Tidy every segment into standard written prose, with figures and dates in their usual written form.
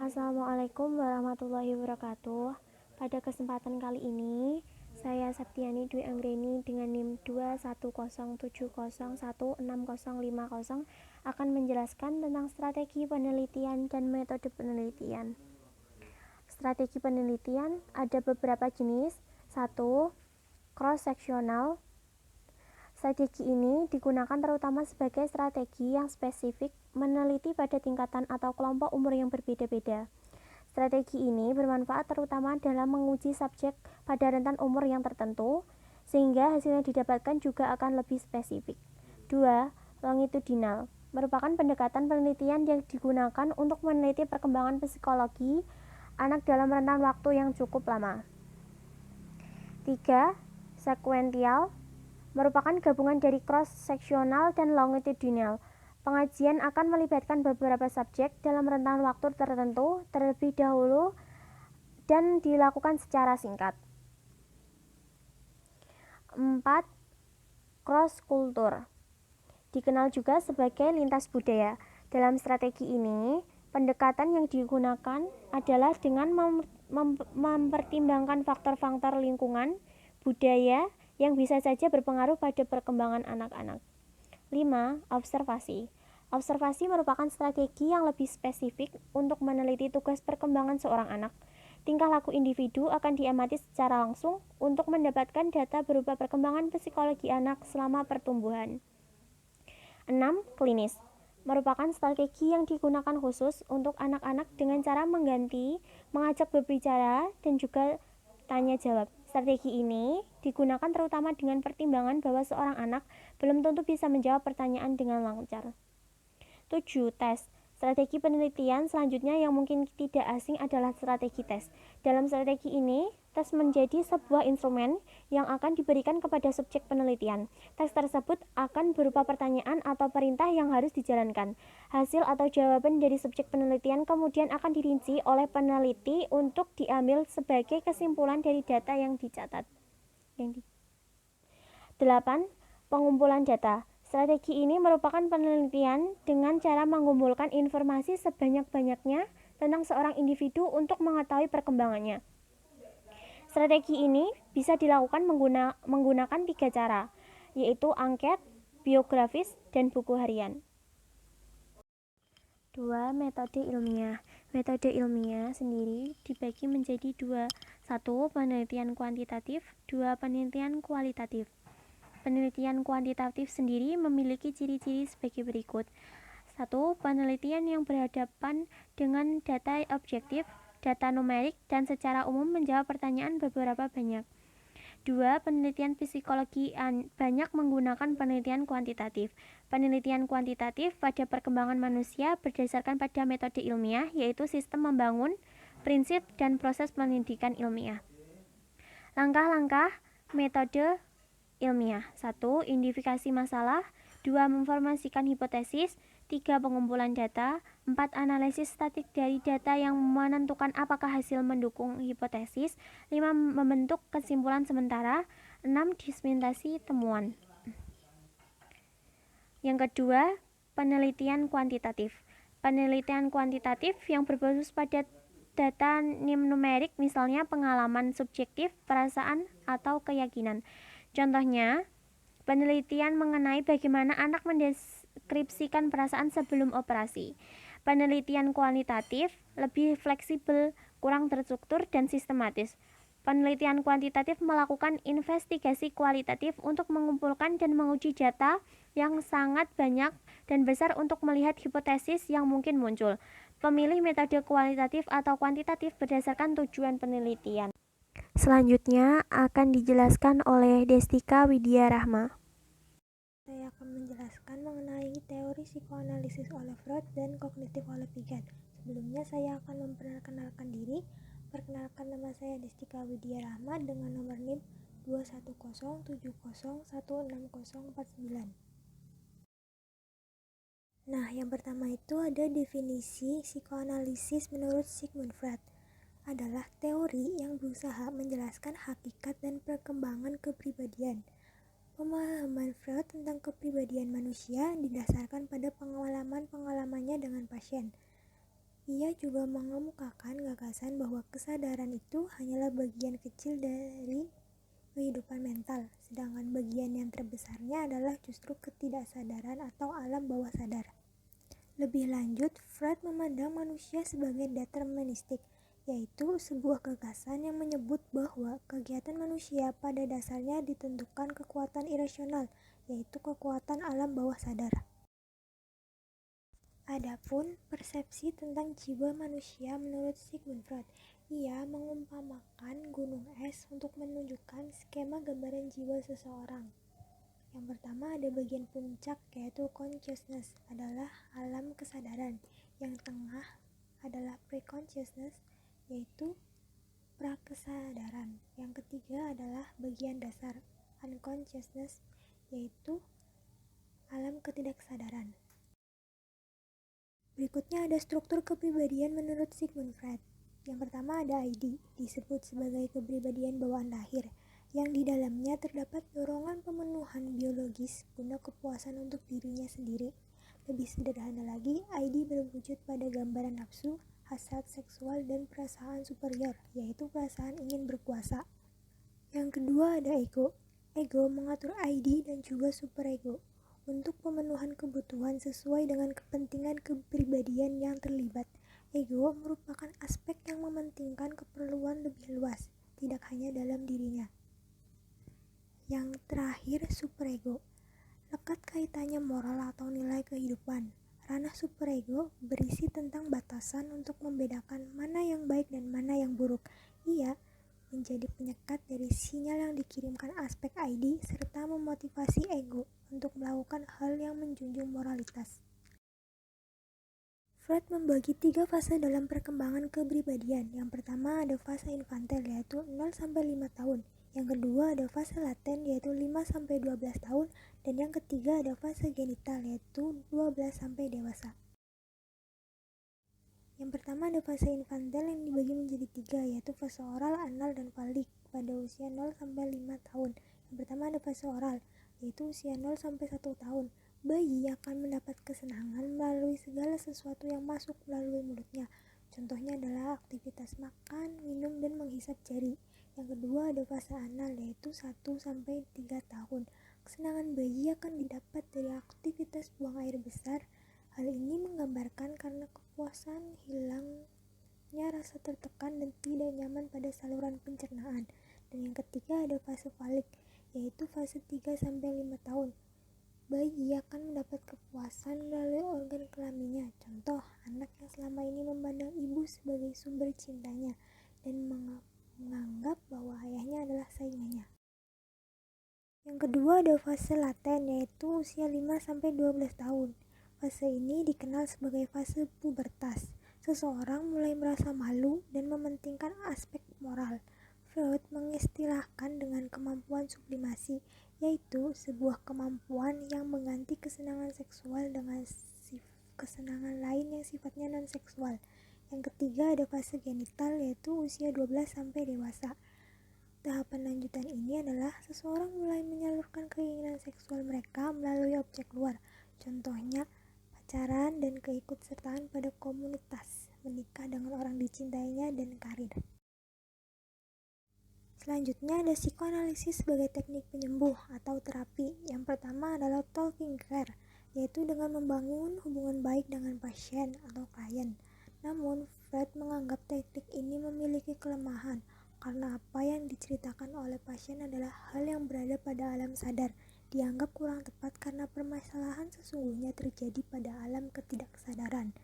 Assalamualaikum warahmatullahi wabarakatuh. Pada kesempatan kali ini, saya Septiani Dwi Anggreni dengan NIM 21070160050 akan menjelaskan tentang strategi penelitian dan metode penelitian. Strategi penelitian ada beberapa jenis. 1. Cross-sectional. Strategi ini digunakan terutama sebagai strategi yang spesifik meneliti pada tingkatan atau kelompok umur yang berbeda-beda. Strategi ini bermanfaat terutama dalam menguji subjek pada rentan umur yang tertentu, sehingga hasil yang didapatkan juga akan lebih spesifik. 2. Longitudinal merupakan pendekatan penelitian yang digunakan untuk meneliti perkembangan psikologi anak dalam rentan waktu yang cukup lama. 3. Sequential merupakan gabungan dari cross-sectional dan longitudinal. Pengajian akan melibatkan beberapa subjek dalam rentan waktu tertentu terlebih dahulu dan dilakukan secara singkat. 4. Cross-kultur dikenal juga sebagai lintas budaya. Dalam strategi ini, pendekatan yang digunakan adalah dengan mempertimbangkan faktor-faktor lingkungan, budaya, yang bisa saja berpengaruh pada perkembangan anak-anak. 5. Observasi. Observasi merupakan strategi yang lebih spesifik untuk meneliti tugas perkembangan seorang anak. Tingkah laku individu akan diamati secara langsung untuk mendapatkan data berupa perkembangan psikologi anak selama pertumbuhan. 6. Klinis merupakan strategi yang digunakan khusus untuk anak-anak dengan cara mengajak berbicara, dan juga tanya jawab. Strategi ini digunakan terutama dengan pertimbangan bahwa seorang anak belum tentu bisa menjawab pertanyaan dengan lancar. 7. Tes. Strategi penelitian selanjutnya yang mungkin tidak asing adalah strategi tes. Dalam strategi ini, tes menjadi sebuah instrumen yang akan diberikan kepada subjek penelitian. Tes tersebut akan berupa pertanyaan atau perintah yang harus dijalankan. Hasil atau jawaban dari subjek penelitian kemudian akan dirinci oleh peneliti untuk diambil sebagai kesimpulan dari data yang dicatat. 8. Pengumpulan data. Strategi ini merupakan penelitian dengan cara mengumpulkan informasi sebanyak-banyaknya tentang seorang individu untuk mengetahui perkembangannya. Strategi ini bisa dilakukan menggunakan 3 cara, yaitu angket, biografis, dan buku harian. 2. Metode ilmiah. Metode ilmiah sendiri dibagi menjadi 2. 1. Penelitian kuantitatif. 2. Penelitian kualitatif. Penelitian kuantitatif sendiri memiliki ciri-ciri sebagai berikut. 1. Penelitian yang berhadapan dengan data objektif, data numerik, dan secara umum menjawab pertanyaan beberapa banyak. 2. Penelitian psikologi banyak menggunakan penelitian kuantitatif. Penelitian kuantitatif pada perkembangan manusia berdasarkan pada metode ilmiah, yaitu sistem membangun, prinsip, dan proses pendidikan ilmiah. Langkah-langkah metode ilmiah. 1. Identifikasi masalah. 2. Memformasikan hipotesis. 3. Pengumpulan data. 4. Analisis statik dari data yang menentukan apakah hasil mendukung hipotesis. 5. Membentuk kesimpulan sementara. 6. Diseminasi temuan. Yang kedua, penelitian kuantitatif. Penelitian kuantitatif yang berbasis pada data numerik, misalnya pengalaman subjektif, perasaan, atau keyakinan. Contohnya, penelitian mengenai bagaimana anak mendeskripsikan perasaan sebelum operasi. Penelitian kualitatif lebih fleksibel, kurang terstruktur, dan sistematis. Penelitian kuantitatif melakukan investigasi kualitatif untuk mengumpulkan dan menguji data yang sangat banyak dan besar untuk melihat hipotesis yang mungkin muncul. Pemilih metode kualitatif atau kuantitatif berdasarkan tujuan penelitian. Selanjutnya akan dijelaskan oleh Destika Widya Rahma. Saya akan menjelaskan mengenai teori psikoanalisis oleh Freud dan kognitif oleh Piaget. Sebelumnya saya akan memperkenalkan diri. Perkenalkan, nama saya Destika Widya Rahma dengan nomor NIM 21070160049. Nah, yang pertama itu ada definisi psikoanalisis menurut Sigmund Freud. Adalah teori yang berusaha menjelaskan hakikat dan perkembangan kepribadian. Pemahaman Freud tentang kepribadian manusia didasarkan pada pengalaman-pengalamannya dengan pasien. Ia juga mengemukakan gagasan bahwa kesadaran itu hanyalah bagian kecil dari kehidupan mental, sedangkan bagian yang terbesarnya adalah justru ketidaksadaran atau alam bawah sadar. Lebih lanjut, Freud memandang manusia sebagai deterministik, yaitu sebuah gagasan yang menyebut bahwa kegiatan manusia pada dasarnya ditentukan kekuatan irasional, yaitu kekuatan alam bawah sadar. Adapun persepsi tentang jiwa manusia menurut Sigmund Freud, ia mengumpamakan gunung es untuk menunjukkan skema gambaran jiwa seseorang. Yang pertama ada bagian puncak yaitu consciousness adalah alam kesadaran. Yang tengah adalah pre-consciousness yaitu prakesadaran. Yang ketiga adalah bagian dasar unconsciousness yaitu alam ketidaksadaran. Berikutnya ada struktur kepribadian menurut Sigmund Freud. Yang pertama ada ID, disebut sebagai kepribadian bawaan lahir, yang di dalamnya terdapat dorongan pemenuhan biologis guna kepuasan untuk dirinya sendiri. Lebih sederhana lagi, ID berwujud pada gambaran nafsu, hasrat seksual, dan perasaan superior, yaitu perasaan ingin berkuasa. Yang kedua ada ego. Ego mengatur ID dan juga superego untuk pemenuhan kebutuhan sesuai dengan kepentingan kepribadian yang terlibat. Ego merupakan aspek yang mementingkan keperluan lebih luas, tidak hanya dalam dirinya. Yang terakhir, superego. Lekat kaitannya moral atau nilai kehidupan. Ranah superego berisi tentang batasan untuk membedakan mana yang baik dan mana yang buruk. Ia menjadi penyekat dari sinyal yang dikirimkan aspek ID serta memotivasi ego untuk melakukan hal yang menjunjung moralitas. Freud membagi 3 fase dalam perkembangan kepribadian. Yang pertama ada fase infantil yaitu 0-5 tahun. Yang kedua ada fase laten yaitu 5-12 tahun. Dan yang ketiga ada fase genital yaitu 12 dewasa. Yang pertama ada fase infantil yang dibagi menjadi 3 yaitu fase oral, anal, dan falik pada usia 0-5 tahun. Yang pertama ada fase oral yaitu usia 0-1 tahun. Bayi akan mendapat kesenangan melalui segala sesuatu yang masuk melalui mulutnya. Contohnya adalah aktivitas makan, minum, dan menghisap jari. Yang kedua ada fase anal yaitu 1-3 tahun. Kesenangan bayi akan didapat dari aktivitas buang air besar. Hal ini menggambarkan karena kepuasan hilangnya rasa tertekan dan tidak nyaman pada saluran pencernaan. Dan yang ketiga ada fase falik, yaitu fase 3-5 tahun. Bayi akan mendapat kepuasan melalui organ kelaminnya. Contoh, anak yang selama ini memandang ibu sebagai sumber cintanya dan menganggap bahwa ayahnya adalah saingannya. Yang kedua ada fase laten, yaitu usia 5-12 tahun. Fase ini dikenal sebagai fase pubertas. Seseorang mulai merasa malu dan mementingkan aspek moral. Freud mengistilahkan dengan kemampuan sublimasi, yaitu sebuah kemampuan yang mengganti kesenangan seksual dengan kesenangan lain yang sifatnya non-seksual. Yang ketiga ada fase genital, yaitu usia 12 sampai dewasa. Tahapan lanjutan ini adalah seseorang mulai menyalurkan keinginan seksual mereka melalui objek luar. Contohnya pacaran dan keikutsertaan pada komunitas, menikah dengan orang dicintainya, dan karir. Selanjutnya ada psikoanalisis sebagai teknik penyembuh atau terapi. Yang pertama adalah talking care, yaitu dengan membangun hubungan baik dengan pasien atau klien. Namun, Freud menganggap teknik ini memiliki kelemahan karena apa yang diceritakan oleh pasien adalah hal yang berada pada alam sadar. Dianggap kurang tepat karena permasalahan sesungguhnya terjadi pada alam ketidaksadaran.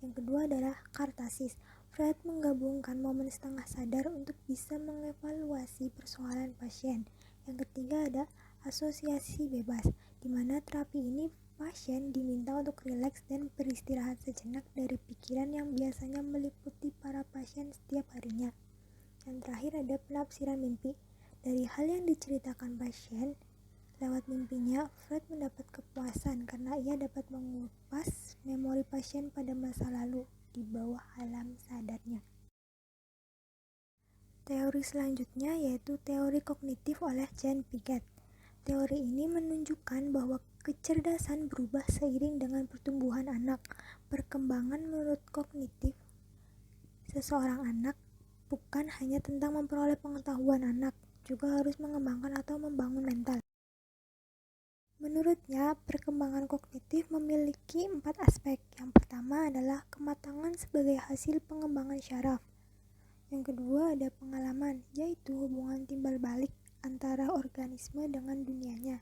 Yang kedua adalah kartasis. Freud menggabungkan momen setengah sadar untuk bisa mengevaluasi persoalan pasien. Yang ketiga ada asosiasi bebas, di mana terapi ini pasien diminta untuk rileks dan beristirahat sejenak dari pikiran yang biasanya meliputi para pasien setiap harinya. Yang terakhir ada penafsiran mimpi. Dari hal yang diceritakan pasien, lewat mimpinya, Freud mendapat kepuasan karena ia dapat mengupas memori pasien pada masa lalu di bawah alam sadarnya. Teori selanjutnya yaitu teori kognitif oleh Jean Piaget. Teori ini menunjukkan bahwa kecerdasan berubah seiring dengan pertumbuhan anak. Perkembangan menurut kognitif seseorang anak bukan hanya tentang memperoleh pengetahuan anak, juga harus mengembangkan atau membangun mental. Menurutnya, perkembangan kognitif memiliki 4 aspek. Yang pertama adalah kematangan sebagai hasil pengembangan syaraf. Yang kedua ada pengalaman, yaitu hubungan timbal balik antara organisme dengan dunianya.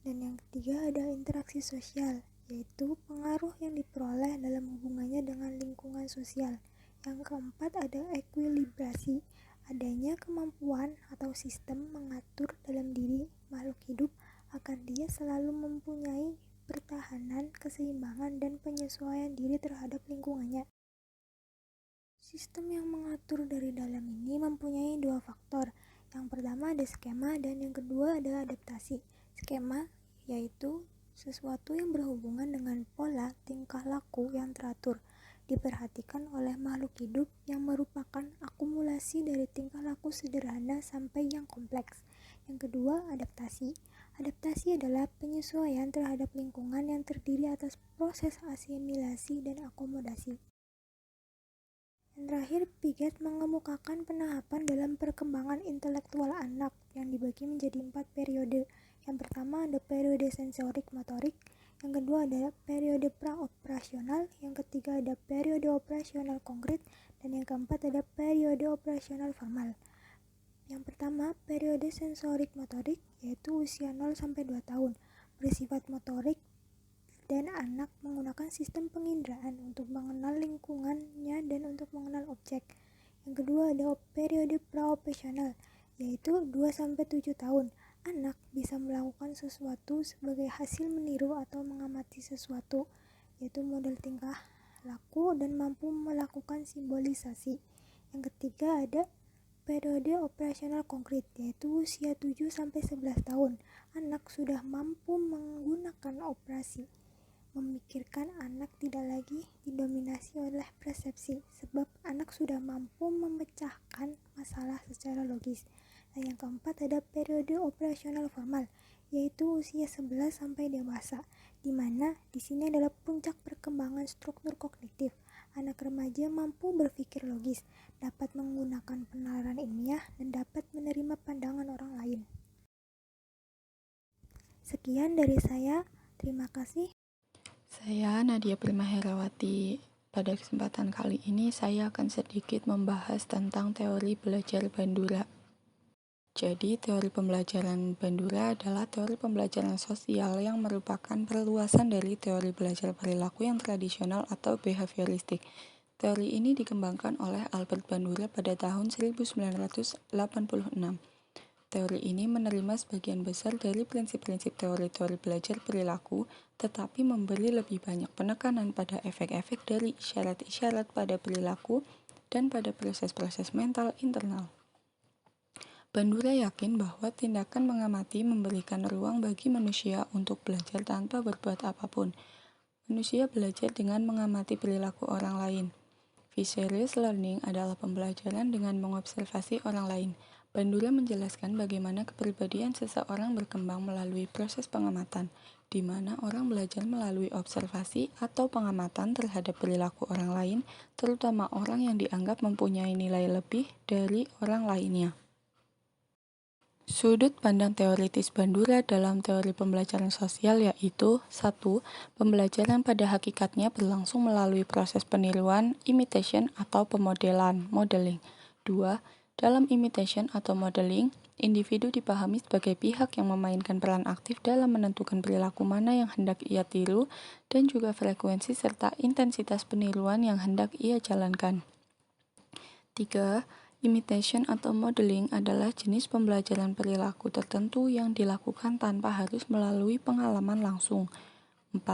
Dan yang ketiga ada interaksi sosial, yaitu pengaruh yang diperoleh dalam hubungannya dengan lingkungan sosial. Yang keempat ada ekuilibrasi, adanya kemampuan atau sistem mengatur dalam diri makhluk hidup agar dia selalu mempunyai pertahanan, keseimbangan, dan penyesuaian diri terhadap lingkungannya. Sistem yang mengatur dari dalam ini mempunyai 2 faktor. Yang pertama ada skema dan yang kedua ada adaptasi. Skema yaitu sesuatu yang berhubungan dengan pola tingkah laku yang teratur, diperhatikan oleh makhluk hidup yang merupakan akumulasi dari tingkah laku sederhana sampai yang kompleks. Yang kedua, adaptasi. Adaptasi adalah penyesuaian terhadap lingkungan yang terdiri atas proses asimilasi dan akomodasi. Yang terakhir, Piaget mengemukakan penahapan dalam perkembangan intelektual anak yang dibagi menjadi 4 periode. Yang pertama ada periode sensorik motorik, yang kedua ada periode praoperasional, yang ketiga ada periode operasional konkret, dan yang keempat ada periode operasional formal. Yang pertama, periode sensorik motorik, yaitu usia 0-2 tahun, bersifat motorik dan anak menggunakan sistem penginderaan untuk mengenal lingkungannya dan untuk mengenal objek. Yang kedua ada periode praoperasional, yaitu 2-7 tahun. Anak bisa melakukan sesuatu sebagai hasil meniru atau mengamati sesuatu, yaitu model tingkah laku dan mampu melakukan simbolisasi. Yang ketiga ada periode operasional konkret, yaitu usia 7-11 tahun. Anak sudah mampu menggunakan operasi. Memikirkan anak tidak lagi didominasi oleh persepsi, sebab anak sudah mampu memecahkan masalah secara logis. Dan yang keempat ada periode operasional formal, yaitu usia 11 sampai dewasa, di mana di sini adalah puncak perkembangan struktur kognitif. Anak remaja mampu berpikir logis, dapat menggunakan penalaran ilmiah, dan dapat menerima pandangan orang lain. Sekian dari saya, terima kasih. Saya Nadia Prima Herawati. Pada kesempatan kali ini saya akan sedikit membahas tentang teori belajar Bandura. Jadi, teori pembelajaran Bandura adalah teori pembelajaran sosial yang merupakan perluasan dari teori belajar perilaku yang tradisional atau behavioristik. Teori ini dikembangkan oleh Albert Bandura pada tahun 1986. Teori ini menerima sebagian besar dari prinsip-prinsip teori-teori belajar perilaku, tetapi memberi lebih banyak penekanan pada efek-efek dari isyarat-isyarat pada perilaku dan pada proses-proses mental internal. Bandura yakin bahwa tindakan mengamati memberikan ruang bagi manusia untuk belajar tanpa berbuat apapun. Manusia belajar dengan mengamati perilaku orang lain. Vicarious learning adalah pembelajaran dengan mengobservasi orang lain. Bandura menjelaskan bagaimana kepribadian seseorang berkembang melalui proses pengamatan, di mana orang belajar melalui observasi atau pengamatan terhadap perilaku orang lain, terutama orang yang dianggap mempunyai nilai lebih dari orang lainnya. Sudut pandang teoritis Bandura dalam teori pembelajaran sosial yaitu 1. Pembelajaran pada hakikatnya berlangsung melalui proses peniruan, imitation atau pemodelan, modeling. 2. Dalam imitation atau modeling, individu dipahami sebagai pihak yang memainkan peran aktif dalam menentukan perilaku mana yang hendak ia tiru dan juga frekuensi serta intensitas peniruan yang hendak ia jalankan. 3. Imitation atau modeling adalah jenis pembelajaran perilaku tertentu yang dilakukan tanpa harus melalui pengalaman langsung. 4.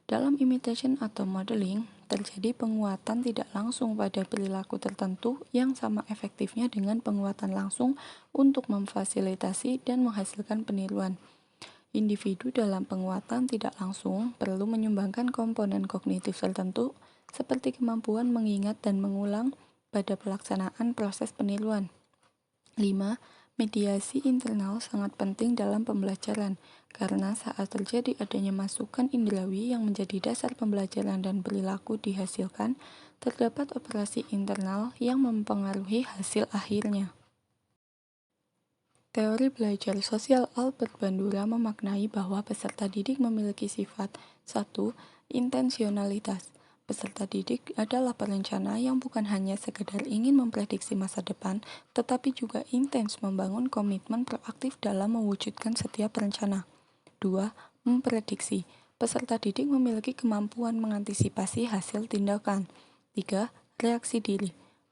Dalam imitation atau modeling, terjadi penguatan tidak langsung pada perilaku tertentu yang sama efektifnya dengan penguatan langsung untuk memfasilitasi dan menghasilkan peniruan. Individu dalam penguatan tidak langsung perlu menyumbangkan komponen kognitif tertentu seperti kemampuan mengingat dan mengulang pada pelaksanaan proses peniruan. 5. Mediasi internal sangat penting dalam pembelajaran, karena saat terjadi adanya masukan indrawi yang menjadi dasar pembelajaran dan perilaku dihasilkan, terdapat operasi internal yang mempengaruhi hasil akhirnya. Teori belajar sosial Albert Bandura memaknai bahwa peserta didik memiliki sifat 1. Intensionalitas. Peserta didik adalah perencana yang bukan hanya sekedar ingin memprediksi masa depan, tetapi juga intens membangun komitmen proaktif dalam mewujudkan setiap rencana. 2. Memprediksi. Peserta didik memiliki kemampuan mengantisipasi hasil tindakan. 3. Reaksi diri.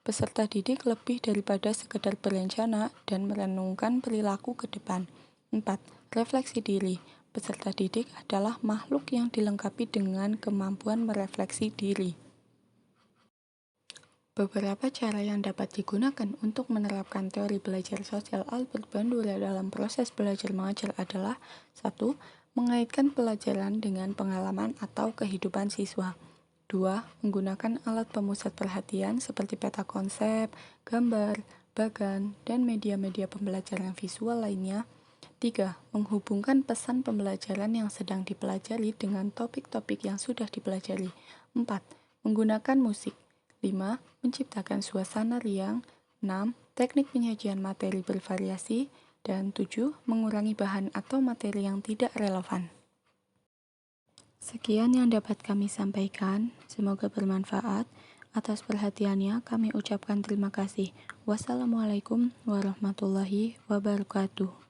Peserta didik lebih daripada sekedar berencana dan merenungkan perilaku ke depan. 4. Refleksi diri. Peserta didik adalah makhluk yang dilengkapi dengan kemampuan merefleksi diri. Beberapa cara yang dapat digunakan untuk menerapkan teori belajar sosial Albert Bandura dalam proses belajar mengajar adalah 1. Mengaitkan pelajaran dengan pengalaman atau kehidupan siswa. 2. Menggunakan alat pemusat perhatian seperti peta konsep, gambar, bagan, dan media-media pembelajaran visual lainnya. 3. Menghubungkan pesan pembelajaran yang sedang dipelajari dengan topik-topik yang sudah dipelajari. 4. Menggunakan musik. 5. Menciptakan suasana riang. 6. Teknik penyajian materi bervariasi. Dan 7. Mengurangi bahan atau materi yang tidak relevan. Sekian yang dapat kami sampaikan, semoga bermanfaat. Atas perhatiannya kami ucapkan terima kasih. Wassalamualaikum warahmatullahi wabarakatuh.